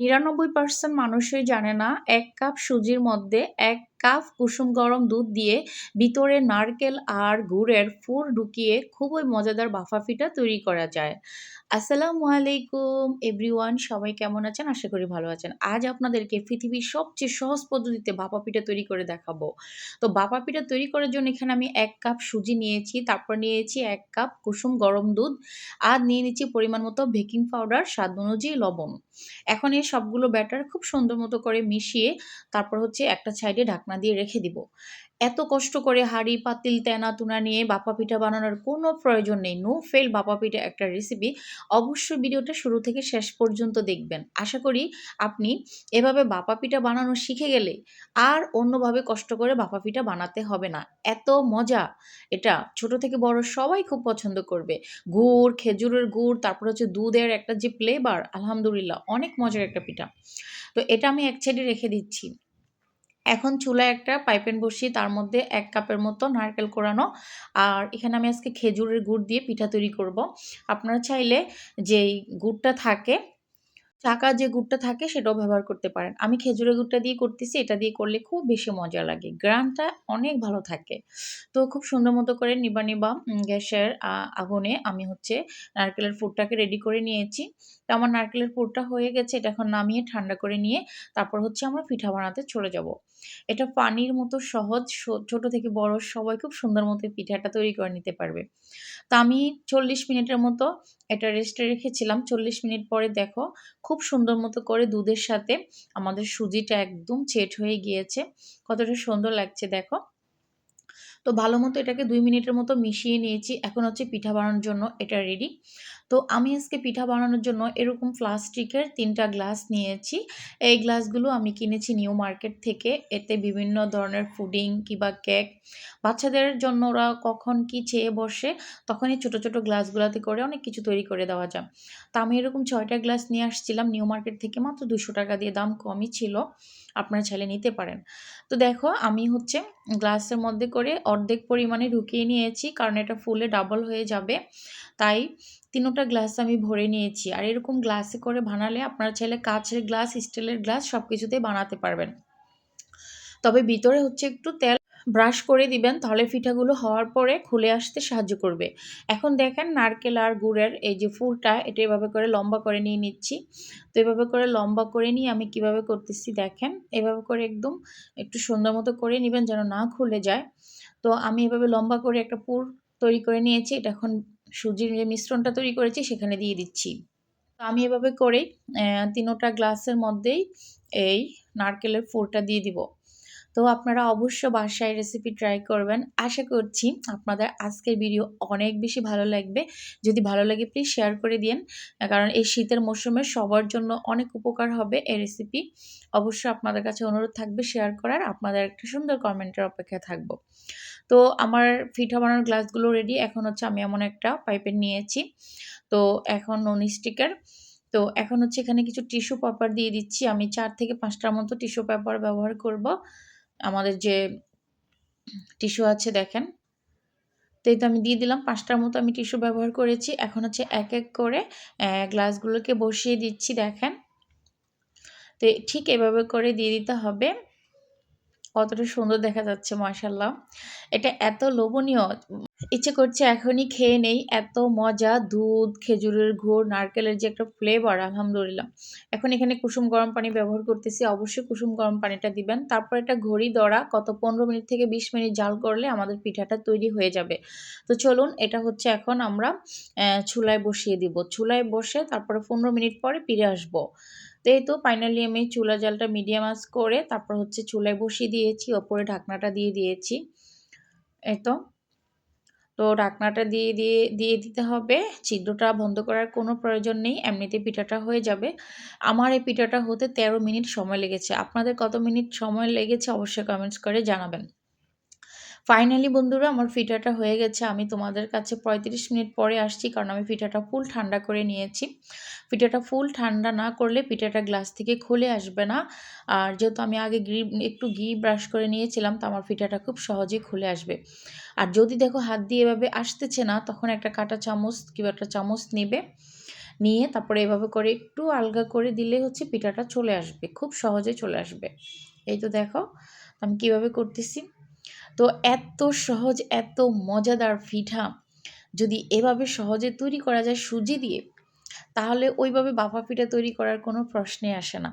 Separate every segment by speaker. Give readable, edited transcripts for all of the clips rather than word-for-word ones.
Speaker 1: ৯৯% মানুষই জানে না ১ কাপ সুজির মধ্যে ১ কাপ কুসুম গরম দুধ দিয়ে ভিতরে নারকেল আর গুড়ের পুর ঢুকিয়ে খুবই মজাদার ভাপা পিঠা তৈরি করা যায়। আসসালামু আলাইকুম এভরিওয়ান, সবাই কেমন আছেন? আশা করি ভালো আছেন। আজ আপনাদেরকে পৃথিবীর সবচেয়ে সহজ পদ্ধতিতে ভাপা পিঠা তৈরি করে দেখাবো। তো ভাপা পিঠা তৈরি করার জন্য এখানে আমি ১ কাপ সুজি নিয়েছি, তারপর নিয়েছি ১ কাপ কুসুম গরম দুধ আর নিয়ে নিচ্ছি পরিমাণ মতো বেকিং পাউডার, স্বাদ অনুযায়ী লবণ। এখন এই সবগুলো ব্যাটার খুব সুন্দর মতো করে মিশিয়ে তারপর হচ্ছে একটা সাইডে ঢাকনা দিয়ে রেখে দিব। এত কষ্ট করে হাঁড়ি, পাতিল, তেনা-তুনা নিয়ে ভাপা পিঠা বানানোর কোনো প্রয়োজন নেই। নো ফেল ভাপা পিঠা একটা রেসিপি। অবশ্যই ভিডিওটা শুরু থেকে শেষ পর্যন্ত দেখবেন। আশা করি আপনি এভাবে ভাপা পিঠা বানানো শিখে গেলে আর অন্যভাবে কষ্ট করে ভাপা পিঠা বানাতে হবে না। এত মজা! এটা ছোট থেকে বড় সবাই খুব পছন্দ করবে। গুড়, খেজুরের গুড়, তারপর হচ্ছে দুধের একটা যে ফ্লেভার, আলহামদুলিল্লাহ অনেক মজার একটা পিঠা। তো এটা আমি এক সাইডে রেখে দিচ্ছি। এখন চুলায় একটা পাই প্যান বসিয়ে তার মধ্যে ১ কাপের মতো নারকেল কোড়ানো আর এখানে আমি আজকে খেজুরের গুড় দিয়ে পিঠা তৈরি করব। আপনারা চাইলে যেই গুড়টা থাকে, চাকা যে গুড়টা থাকে সেটাও ব্যবহার করতে পারেন। আমি খেজুরের গুড়টা দিয়ে করতেছি, এটা দিয়ে করলে খুব বেশি মজা লাগে। ঘ্রাণটা অনেক ভালো থাকে। তো খুব সুন্দর মতো করে নিবা গ্যাসের আগুনে আমি হচ্ছে নারকেলের পুরটাকে রেডি করে নিয়েছি। তো আমার নারকেলের পুরটা হয়ে গেছে, এটা এখন নামিয়ে ঠান্ডা করে নিয়ে তারপর হচ্ছে আমরা পিঠা বানাতে চলে যাব। এটা পানির মতো সহজ, ছোট থেকে বড় সবাই খুব সুন্দর মতো পিঠাটা তৈরি করে নিতে পারবে। তো আমি ৪০ মিনিটের মতো এটা রেস্টে রেখেছিলাম। ৪০ মিনিট পরে দেখো খুব সুন্দর মতো করে দুধের সাথে আমাদের সুজিটা একদম সেট হয়ে গিয়েছে। কতটা সুন্দর লাগছে দেখো। তো ভালোমতো এটাকে ২ মিনিটের মতো মিশিয়ে নিয়েছি। এখন হচ্ছে পিঠা বানানোর জন্য এটা রেডি। তো আমি আজকে পিঠা বানানোর জন্য এরকম প্লাস্টিকের ৩ টা গ্লাস নিয়েছি। এই গ্লাসগুলো আমি কিনেছি নিউ মার্কেট থেকে। এতে বিভিন্ন ধরনের পুডিং কিংবা কেক, বাচ্চাদের জন্য ওরা কখন কি চেয়ে বসে তখনই ছোট, ছোট গ্লাসগুলাতে করে অনেক কিছু তৈরি করে দেওয়া যায়। তো আমি এরকম ৬ টা গ্লাস নিয়ে আসছিলাম নিউ মার্কেট থেকে, মাত্র ৳২০০ দিয়ে, দাম কমই ছিল। আপনারা চাইলে নিতে পারেন। তো দেখো আমি হচ্ছে গ্লাসের মধ্যে করে অর্ধেক পরিমাণে ঢুকিয়ে নিয়েছি, কারণ এটা ফুলে ডাবল হয়ে যাবে। তাই ৩ টা গ্লাস আমি ভরে নিয়েছি। আর এরকম গ্লাসে করে বানালে আপনারা চাইলে কাঁচের গ্লাস, স্টিলের গ্লাস সবকিছুতেই বানাতে পারবেন। তবে ভিতরে হচ্ছে একটু তেল ব্রাশ করে দিবেন, তাহলে পিঠাগুলো হওয়ার পরে খুলে আসতে সাহায্য করবে। এখন দেখেন নারকেল আর গুড়ের এই যে পুরটা, এটা এভাবে করে লম্বা করে নিয়ে নিচ্ছি। তো এভাবে করে লম্বা করে নিয়ে আমি কিভাবে করতেছি দেখেন। এভাবে করে একদম একটু সুন্দর মতো করে নিবেন যেন না খুলে যায়। তো আমি এভাবে লম্বা করে একটা পুর তৈরি করে নিয়েছি। এটা এখন সুজির যে মিশ্রণটা তৈরি করেছি সেখানে দিয়ে দিচ্ছি। তো আমি এভাবে করেই ৩ টা গ্লাসের মধ্যেই এই নারকেলের পুরটা দিয়ে দিব। তো আপনারা অবশ্য বাসায় রেসিপি ট্রাই করবেন। আশা করছি আপনাদের আজকের ভিডিও অনেক বেশি ভালো লাগবে। যদি ভালো লাগে প্লিজ শেয়ার করে দিয়েন। কারণ এই শীতের মৌসুমে সবার জন্য অনেক উপকার হবে এই রেসিপি। অবশ্যই আপনাদের কাছে অনুরোধ থাকবে শেয়ার করার। আপনাদের একটা সুন্দর কমেন্টের অপেক্ষায় থাকব। তো আমার পিঠা বানানোর গ্লাসগুলো রেডি। এখন হচ্ছে আমি এমন একটা পাইপের নিয়েছি। তো এখন ননস্টিকের। তো এখন হচ্ছে এখানে কিছু টিস্যু পেপার দিয়ে দিচ্ছি। আমি ৪ থেকে ৫ টার মতো টিস্যু পেপার ব্যবহার করব। আমাদের যে টিস্যু আছে দেখেন। তো এই তো আমি দিয়ে দিলাম ৫ টার মতো আমি টিস্যু ব্যবহার করেছি। এখন হচ্ছে এক, এক করে গ্লাসগুলোকে বসিয়ে দিচ্ছি দেখেন। তো ঠিক এভাবে করে দিয়ে দিতে হবে। কতটা সুন্দর দেখা যাচ্ছে মাশাআল্লাহ। এটা এত লোভনীয়, ইচ্ছে করছে এখনই খেয়ে নেই। এত মজা, দুধ, খেজুরের গুড়, নারকেলের যে একটা ফ্লেভার, আলহামদুলিল্লাহ। এখন এখানে কুসুম গরম পানি ব্যবহার করতেছি। অবশ্যই কুসুম গরম পানিটা দিবেন। তারপর একটা ঘড়ি ধরা কত ১৫ মিনিট থেকে ২০ মিনিট জাল করলে আমাদের পিঠাটা তৈরি হয়ে যাবে। তো চলুন এটা হচ্ছে এখন আমরা চুলায় বসিয়ে দিব। চুলায় বসে তারপরে ১৫ মিনিট পরে ফিরে আসবো। তো এই তো ফাইনালি আমি চুলা জালটা মিডিয়াম আঁচ করে তারপর হচ্ছে চুলায় বসিয়ে দিয়েছি। ওপরে ঢাকনাটা দিয়ে দিয়েছি। এই তো। তো ঢাকনাটা দিয়ে দিতে হবে। ছিদ্রটা বন্ধ করার কোনো প্রয়োজন নেই। এমনিতেই পিঠাটা হয়ে যাবে। আমার এই পিঠাটা হতে ১৩ মিনিট সময় লেগেছে। আপনাদের কত মিনিট সময় লেগেছে অবশ্যই কমেন্টস করে জানাবেন। ফাইনালি বন্ধুরা আমার পিঠাটা হয়ে গেছে। আমি তোমাদের কাছে ৩৫ মিনিট পরে আসছি, কারণ আমি পিঠাটা ফুল ঠান্ডা করে নিয়েছি। পিঠাটা ফুল ঠান্ডা না করলে পিঠাটা গ্লাস থেকে খুলে আসবে না। আর যেহেতু আমি আগে একটু ঘি ব্রাশ করে নিয়েছিলাম, তো আমার পিঠাটা খুব সহজেই খুলে আসবে। আর যদি দেখো হাত দিয়ে এভাবে আসতেছে না, তখন একটা কাঁটা চামচ কিংবা একটা চামচ নিবে, নিয়ে তারপরে এভাবে করে একটু আলগা করে দিলে হচ্ছে পিঠাটা চলে আসবে, খুব সহজে চলে আসবে। এই তো দেখো আমি কিভাবে করতেছি। তো এত সহজ এত মজাদার পিঠা যদি এভাবে সহজে তৈরি করা যায় সুজি দিয়ে, তাহলে ওইভাবে বাফা পিঠা তৈরি করার কোনো প্রশ্নই আসে না।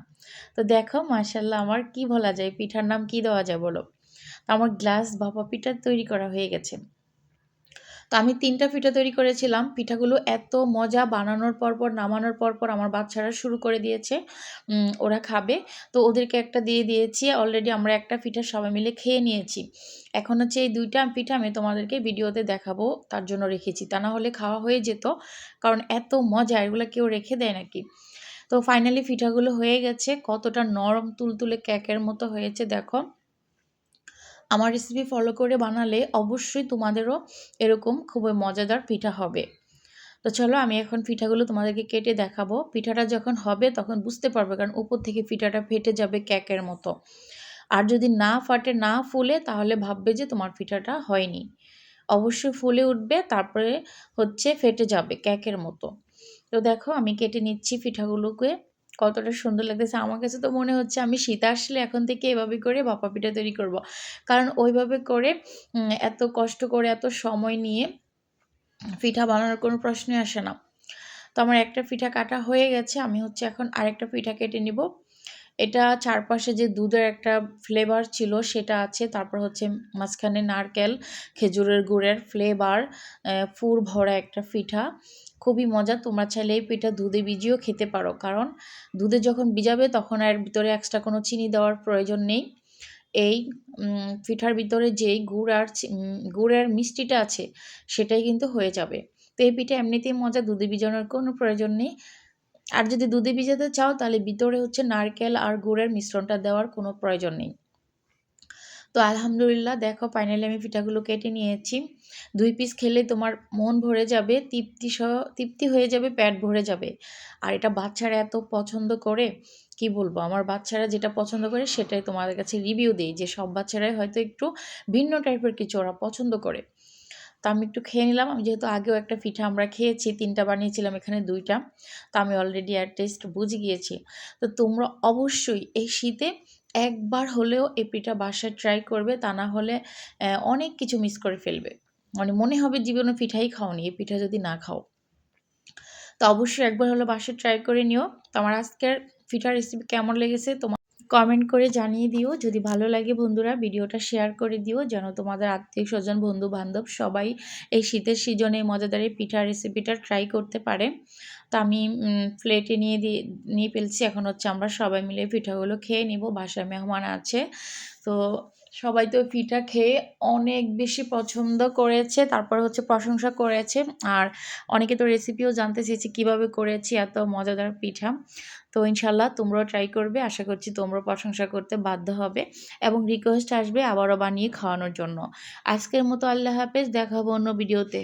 Speaker 1: তো দেখো মাশাল্লাহ আমার কি বলা যায়, পিঠার নাম কি দেওয়া যায় বলো? তো আমার গ্লাস ভাপা পিঠা তৈরি করা হয়ে গেছে। তো আমি ৩ টা পিঠা তৈরি করেছিলাম। পিঠাগুলো এত মজা, বানানোর পরপর, নামানোর পরপর আমার বাচ্চারা শুরু করে দিয়েছে। ওরা খাবে। তো ওদেরকে একটা দিয়ে দিয়েছি। অলরেডি আমরা একটা পিঠা সবাই মিলে খেয়ে নিয়েছি। এখন হচ্ছে এই ২ টা পিঠা আমি তোমাদেরকে ভিডিওতে দেখাবো, তার জন্য রেখেছি। তা না হলে খাওয়া হয়ে যেত। কারণ এত মজা, এগুলা কেউ রেখে দেয় নাকি? তো ফাইনালি পিঠাগুলো হয়ে গেছে। কতটা নরম তুলতুলে কেকের মতো হয়েছে দেখো। আমার রেসিপি ফলো করে বানালে অবশ্যই তোমাদেরও এরকম খুবই মজাদার পিঠা হবে। তো চলো আমি এখন পিঠাগুলো তোমাদেরকে কেটে দেখাবো। পিঠাটা যখন হবে তখন বুঝতে পারবে, কারণ উপর থেকে পিঠাটা ফেটে যাবে কেকের মতো। আর যদি না ফাটে, না ফুলে, তাহলে ভাববে যে তোমার পিঠাটা হয়নি। অবশ্যই ফুলে উঠবে, তারপরে হচ্ছে ফেটে যাবে কেকের মতো। তো দেখো আমি কেটে নিচ্ছি পিঠাগুলোকে। কতটা সুন্দর লাগতেছে! আমার কাছে তো মনে হচ্ছে আমি শীত আসলে এখন থেকে এভাবে করে ভাপা পিঠা তৈরি করব। কারণ ওইভাবে করে এত কষ্ট করে এত সময় নিয়ে পিঠা বানানোর কোনো প্রশ্নই আসে না। তো আমার একটা পিঠা কাটা হয়ে গেছে। আমি হচ্ছে এখন আরেকটা পিঠা কেটে নিব। এটা চারপাশে যে দুধের একটা ফ্লেভার ছিল সেটা আছে। তারপর হচ্ছে মাঝখানে নারকেল, খেজুরের গুড়ের ফ্লেভার, পুর ভরা একটা পিঠা। খুবই মজা। তোমরা চাইলে এই পিঠা দুধে ভিজিয়েও খেতে পারো। কারণ দুধে যখন ভিজাবে তখন আর ভিতরে এক্সট্রা কোনো চিনি দেওয়ার প্রয়োজন নেই। এই পিঠার ভিতরে যেই গুড়ের মিষ্টিটা আছে সেটাই কিন্তু হয়ে যাবে। তো এই পিঠা এমনিতেই মজা, দুধে ভিজানোর কোনো প্রয়োজন নেই। আর যদি দুধে ভিজাতে চাও তাহলে ভিতরে হচ্ছে নারকেল আর গুড়ের মিশ্রণটা দেওয়ার কোনো প্রয়োজন নেই। তো আলহামদুলিল্লাহ দেখো ফাইনালি আমি পিঠাগুলো কেটে নিয়েছি। ২ পিস খেলে তোমার মন ভরে যাবে, তৃপ্তি হয়ে যাবে, পেট ভরে যাবে। আর এটা বাচ্চারা এত পছন্দ করে, কি বলবো? আমার বাচ্চারা যেটা পছন্দ করে সেটাই তোমাদের কাছে রিভিউ দেই, যে সব বাচ্চারাই হয়তো একটু ভিন্ন টাইপের কিছু ওরা পছন্দ করে। তো আমি একটু খেয়ে নিলাম। আমি যেহেতু আগেও একটা পিঠা আমরা খেয়েছি, ৩ টা বানিয়েছিলাম, এখানে ২ টা। তো আমি অলরেডি এর টেস্ট বুঝে গিয়েছি। তো তোমরা অবশ্যই এই শীতে একবার হলেও এই পিঠা বাসায় ট্রাই করবে। তা না হলে অনেক কিছু মিস করে ফেলবে। মানে মনে হবে জীবনে পিঠাই খাওনি, এই পিঠা যদি না খাও। তো অবশ্যই একবার হলেও বাসায় ট্রাই করে নিও। তো আমার আজকের পিঠার রেসিপি কেমন লেগেছে কমেন্ট করে জানিয়ে দিও। যদি ভালো লাগে বন্ধুরা ভিডিওটা শেয়ার করে দিও, যেন তোমাদের আত্মীয়-স্বজন, বন্ধু-বান্ধব সবাই এই শীতের সিজনে এই মজাদার এই পিঠার রেসিপিটা ট্রাই করতে পারে। তো আমি প্লেটে নিয়ে ফেলছি। এখন হচ্ছে আমরা সবাই মিলে পিঠাগুলো খেয়ে নিব। বাসায় মেহমান আছে। তো সবাই তো পিঠা খেয়ে অনেক বেশি পছন্দ করেছে। তারপর হচ্ছে প্রশংসা করেছে। আর অনেকে তো রেসিপিও জানতে চেয়েছে কীভাবে করেছি এত মজাদার পিঠা। তো ইনশাল্লাহ তোমরাও ট্রাই করবে। আশা করছি তোমরাও প্রশংসা করতে বাধ্য হবে এবং রিকোয়েস্ট আসবে আবারও বানিয়ে খাওয়ানোর জন্য। আজকের মতো আল্লাহ হাফেজ। দেখা হবে অন্য ভিডিওতে।